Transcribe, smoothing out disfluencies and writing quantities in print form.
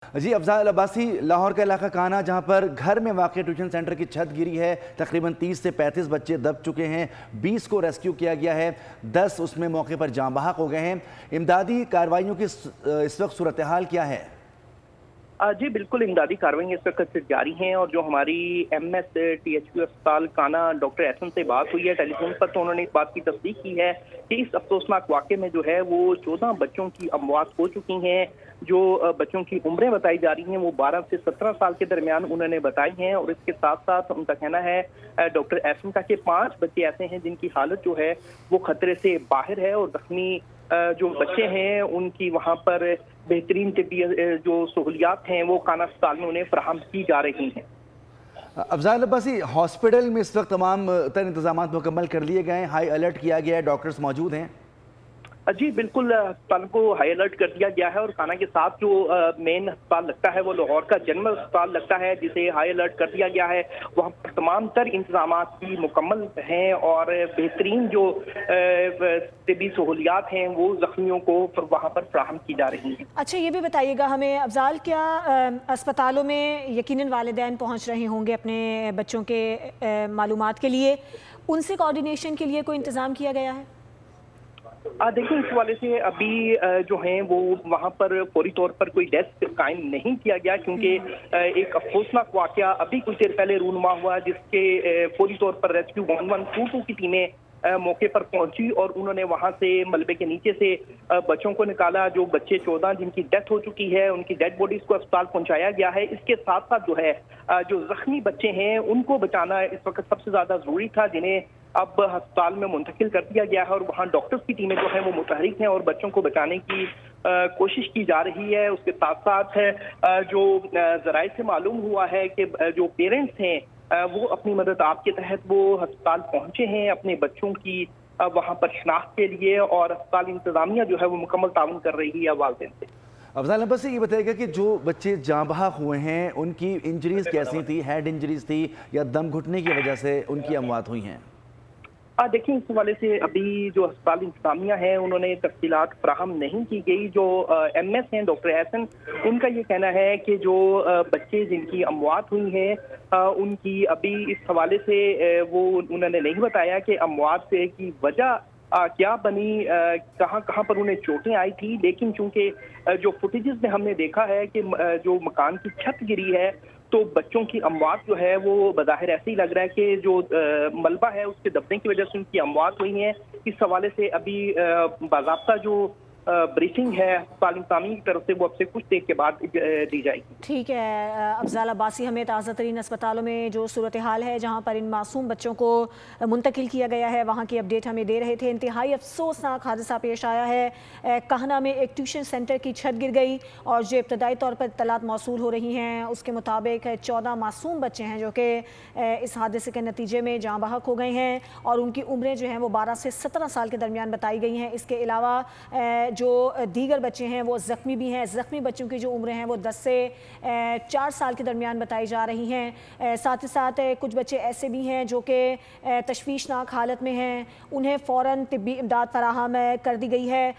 جی افضال عباسی، لاہور کا علاقہ کانا جہاں پر گھر میں واقع ٹیوشن سینٹر کی چھت گری ہے، تقریباً 30 سے 35 بچے دب چکے ہیں، 20 کو ریسکیو کیا گیا ہے، 10 اس میں موقع پر جاں بحق ہو گئے ہیں۔ امدادی کارروائیوں کی اس وقت صورتحال کیا ہے؟ جی بالکل، امدادی کارروائیاں اس وقت جاری ہیں، اور جو ہماری M S T H Q اسپتال کانا ڈاکٹر احسن سے بات ہوئی ہے ٹیلی فون پر، تو انہوں نے اس بات کی تصدیق کی ہے کہ اس افسوسناک واقعے میں جو ہے وہ 14 بچوں کی اموات ہو چکی ہیں۔ جو بچوں کی عمریں بتائی جا رہی ہیں وہ 12 سے 17 سال کے درمیان انہوں نے بتائی ہیں، اور اس کے ساتھ ساتھ ان کا کہنا ہے ڈاکٹر احسن کا کہ 5 بچے ایسے ہیں جن کی حالت جو ہے وہ خطرے سے باہر ہے، اور زخمی جو بچے ہیں ان کی وہاں پر بہترین طبی جو سہولیات ہیں وہ کانا اسپتال میں انہیں فراہم کی جا رہی ہیں۔ افضال عباسی، ہاسپٹل میں اس وقت تمام تر انتظامات مکمل کر لیے گئے ہیں، ہائی الرٹ کیا گیا ہے، ڈاکٹرز موجود ہیں؟ جی بالکل، ہسپتال کو ہائی الرٹ کر دیا گیا ہے، اور کانا کے ساتھ جو مین ہسپتال لگتا ہے وہ لاہور کا جنرل ہسپتال لگتا ہے جسے ہائی الرٹ کر دیا گیا ہے۔ وہاں پر تمام تر انتظامات بھی مکمل ہیں، اور بہترین جو طبی سہولیات ہیں وہ زخمیوں کو وہاں پر فراہم کی جا رہی ہیں۔ اچھا، یہ بھی بتائیے گا ہمیں افضال، کیا اسپتالوں میں یقیناً والدین پہنچ رہے ہوں گے اپنے بچوں کے معلومات کے لیے، ان سے کوارڈینیشن کے لیے کوئی انتظام کیا گیا ہے؟ دیکھیں، اس حوالے سے ابھی جو ہیں وہ وہاں پر فوری طور پر کوئی ڈیسک قائم نہیں کیا گیا، کیونکہ ایک افسوسناک واقعہ ابھی کچھ دیر پہلے رونما ہوا جس کے فوری طور پر ریسکیو 1122 کی ٹیمیں موقع پر پہنچی، اور انہوں نے وہاں سے ملبے کے نیچے سے بچوں کو نکالا۔ جو بچے 14 جن کی ڈیتھ ہو چکی ہے ان کی ڈیڈ باڈیز کو اسپتال پہنچایا گیا ہے۔ اس کے ساتھ ساتھ جو ہے جو زخمی بچے ہیں ان کو بچانا اس وقت سب سے زیادہ ضروری تھا، جنہیں اب ہسپتال میں منتقل کر دیا گیا ہے، اور وہاں ڈاکٹرز کی ٹیمیں جو ہیں وہ متحرک ہیں اور بچوں کو بچانے کی کوشش کی جا رہی ہے۔ اس کے ساتھ ساتھ جو ذرائع سے معلوم ہوا ہے کہ جو پیرنٹس ہیں وہ اپنی مدد آپ کے تحت وہ ہسپتال پہنچے ہیں اپنے بچوں کی وہاں پر شناخت کے لیے، اور ہسپتال انتظامیہ جو ہے وہ مکمل تعاون کر رہی ہے والدین سے۔ افضال عباسی، یہ بتائے گا کہ جو بچے جاں بحق ہوئے ہیں ان کی انجریز کیسی تھی؟ ہیڈ انجریز تھی یا دم گھٹنے کی وجہ سے ان کی اموات ہوئی ہیں؟ دیکھیں، اس حوالے سے ابھی جو ہسپتال انتظامیہ ہیں انہوں نے تفصیلات فراہم نہیں کی گئی۔ جو ایم ایس ہیں ڈاکٹر احسن، ان کا یہ کہنا ہے کہ جو بچے جن کی اموات ہوئی ہیں ان کی ابھی اس حوالے سے وہ انہوں نے نہیں بتایا کہ اموات کی وجہ کیا بنی، کہاں کہاں پر انہیں چوٹیں آئی تھی، لیکن چونکہ جو فوٹیجز میں ہم نے دیکھا ہے کہ جو مکان کی چھت گری ہے تو بچوں کی اموات جو ہے وہ بظاہر ایسے ہی لگ رہا ہے کہ جو ملبہ ہے اس کے دبنے کی وجہ سے ان کی اموات ہوئی ہیں۔ اس حوالے سے ابھی باضابطہ جو بریفنگ ہے ہسپتال انتظامیہ کی طرف سے وہ اب سے کچھ دیر کے بعد دی جائے گی۔ ٹھیک ہے افضال عباسی، ہمیں تازہ ترین اسپتالوں میں جو صورتحال ہے جہاں پر ان معصوم بچوں کو منتقل کیا گیا ہے وہاں کی اپڈیٹ ہمیں دے رہے تھے۔ انتہائی افسوسناک حادثہ پیش آیا ہے، کہنا میں ایک ٹیوشن سینٹر کی چھت گر گئی، اور جو ابتدائی طور پر اطلاعات موصول ہو رہی ہیں اس کے مطابق 14 معصوم بچے ہیں جو کہ اس حادثے کے نتیجے میں جاں بحق ہو گئے ہیں، اور ان کی عمریں جو ہیں وہ 12 سے 17 سال کے درمیان بتائی گئی ہیں۔ اس کے علاوہ جو دیگر بچے ہیں وہ زخمی بھی ہیں۔ زخمی بچوں کی جو عمریں ہیں وہ 10 سے 4 سال کے درمیان بتائی جا رہی ہیں۔ ساتھ ہی ساتھ کچھ بچے ایسے بھی ہیں جو کہ تشویشناک حالت میں ہیں، انہیں فوراً طبی امداد فراہم کر دی گئی ہے۔